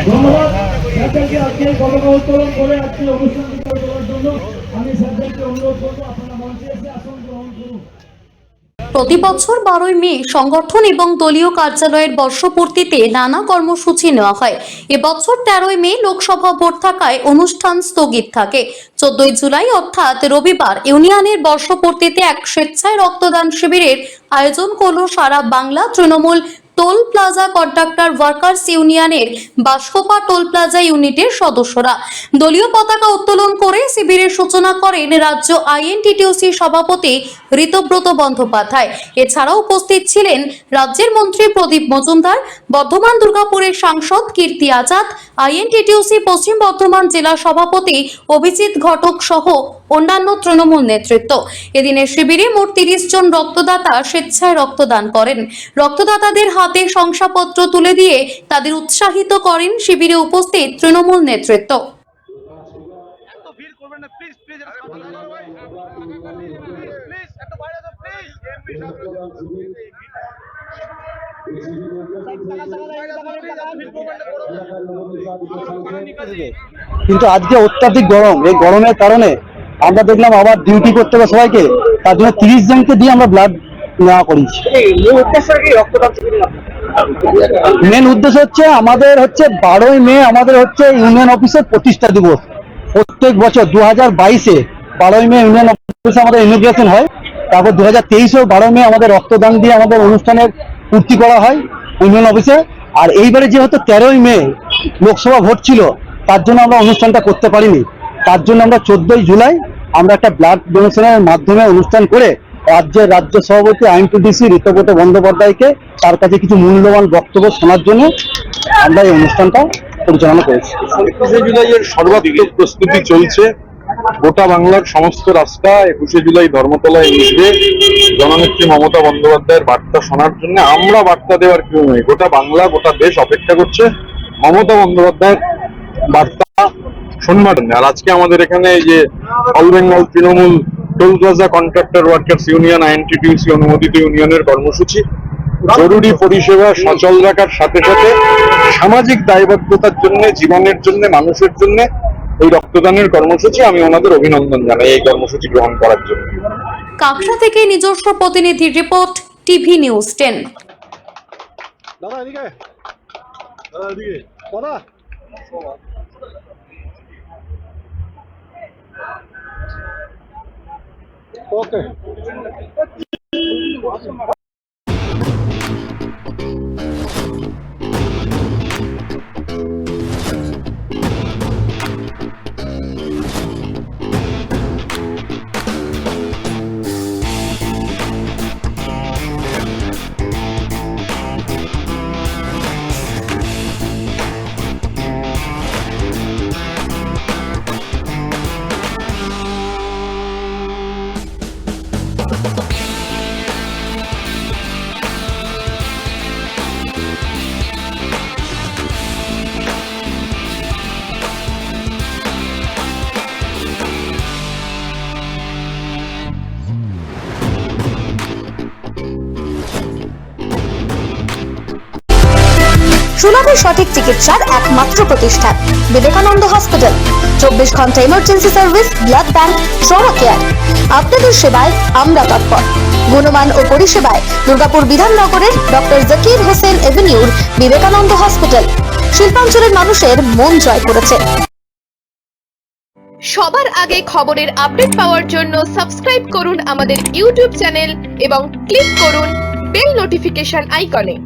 ধন্যবাদ স্যারদেরকে আজকে পতাকা উত্তোলন করে আজকে অনুষ্ঠানটি করার জন্য আমি স্যারদেরকে অনুরোধ করবো আপনারা মঞ্চে এসে আসন গ্রহণ করুন। প্রতি বছর 12ই মে সংগঠন এবং দলীয় কার্যালয়ের বর্ষপূর্তিতে নানা কর্মসূচি নেওয়া হয়। এবছর 13ই মে লোকসভা ভোট থাকায় অনুষ্ঠান স্থগিত থাকে। 14ই জুলাই অর্থাৎ রবিবার ইউনিয়নের বর্ষপূর্তিতে এক স্বেচ্ছায় রক্তদান শিবিরের আয়োজন করল সারা Bangla Trinamool toll plaza contractor workers ইউনিয়নের বাসকোপা টোল প্লাজা ইউনিটের সদস্যরা। দলীয় পতাকা উত্তোলন করে শিবিরের সূচনা করেন রাজ্য আইএনটিটিউসি সভাপতি ঋতব্রত বন্দ্যোপাধ্যায়। এছাড়াও উপস্থিত ছিলেন রাজ্যের মন্ত্রী প্রদীপ মজুমদার, বর্ধমান দুর্গাপুরের সাংসদ কীর্তি আজাদ, আইএনটিটিউসি পশ্চিম বর্ধমান জেলা সভাপতি অভিজিৎ ঘটক সহ অন্যান্য তৃণমূল নেতৃত্ব। এদিনের শিবিরে মোট 30 জন রক্তদাতা স্বেচ্ছায় রক্তদান করেন। রক্তদাতাদের হাতে শংসাপত্র তুলে দিয়ে তাদের উৎসাহিত করেন শিবিরে উপস্থিত তৃণমূল নেতৃত্ব। কিন্তু আজকে অত্যাধিক গরম, এই গরমের কারণে আমরা দেখলাম আবার ডিউটি করতে হবে সবাইকে, তার জন্য 30 জনকে দিয়ে আমরা ব্লাড নেওয়া করেছি। মেন উদ্দেশ্য হচ্ছে আমাদের 12ই মে আমাদের ইউনিয়ন অফিসের প্রতিষ্ঠা দিবস। প্রত্যেক বছর 2022-এ 12ই মে ইউনিয়ন অফিসে আমাদের ইনগ্রেশন হয়, তারপর 2023-এও 12ই মে আমাদের রক্তদান দিয়ে আমাদের অনুষ্ঠানের পূর্তি করা হয় ইউনিয়ন অফিসে। আর এইবারে যেহেতু 13ই মে লোকসভা ভোট ছিল, তার জন্য আমরা অনুষ্ঠানটা করতে পারিনি। তার জন্য আমরা 14ই জুলাই আমরা একটা ব্লাড ডোনেশনের মাধ্যমে অনুষ্ঠান করে রাজ্যের রাজ্য সভাপতি আইএনটিটিউসি ঋতব্রত বন্দ্যোপাধ্যায়কে তার কাছে কিছু মূল্যবান বক্তব্য শোনার জন্য আমরা এই অনুষ্ঠানটা পরিচালনা করেছি। 21শে জুলাইয়ের সর্বাত্মক প্রস্তুতি চলছে। গোটা বাংলার সমস্ত রাস্তা 21শে জুলাই ধর্মতলায় মিশবে জননেত্রী মমতা বন্দ্যোপাধ্যায়ের বার্তা শোনার জন্য। আমরা বার্তা দেওয়ার কেউ নয়, গোটা বাংলা গোটা দেশ অপেক্ষা করছে মমতা বন্দ্যোপাধ্যায়ের বার্তা শোনবার জন্য। আর আজকে আমাদের এখানে এই যে all Bengal Trinamool toll plaza contractor workers union INTTUC অনুমোদিত ইউনিয়নের কর্মসূচি জরুরি পরিষেবা সচল রাখার সাথে সাথে সামাজিক দায়বদ্ধতার জন্য, জীবনের জন্য, মানুষের জন্য এই রক্তদানের কর্মসূচি। আমি ওনাদের অভিনন্দন জানাই এই কর্মসূচি গ্রহণ করার জন্য। কাকসা থেকে নিজস্ব প্রতিনিধি রিপোর্ট, টিভি নিউজ 10। দাদা এদিকে, দাদা এদিকে, দাদা ওকে। সুলভ সঠিক চিকিৎসার একমাত্র প্রতিষ্ঠান বিবেকানন্দ হসপিটাল। 24 ঘন্টা emergency service, blood bank, trauma care. আপনাদের সেবায় আমরা তৎপর। গুণমান ও পরিষেবায় দুর্গাপুর বিধাননগরের ডক্টর জাকির হোসেন এভিনিউর বিবেকানন্দ হসপিটাল শিল্পাঞ্চলের মানুষের মন জয় করেছে। সবার আগে খবরের আপডেট পাওয়ার জন্য সাবস্ক্রাইব করুন আমাদের ইউটিউব চ্যানেল এবং ক্লিক করুন বেল নোটিফিকেশন আইকনে।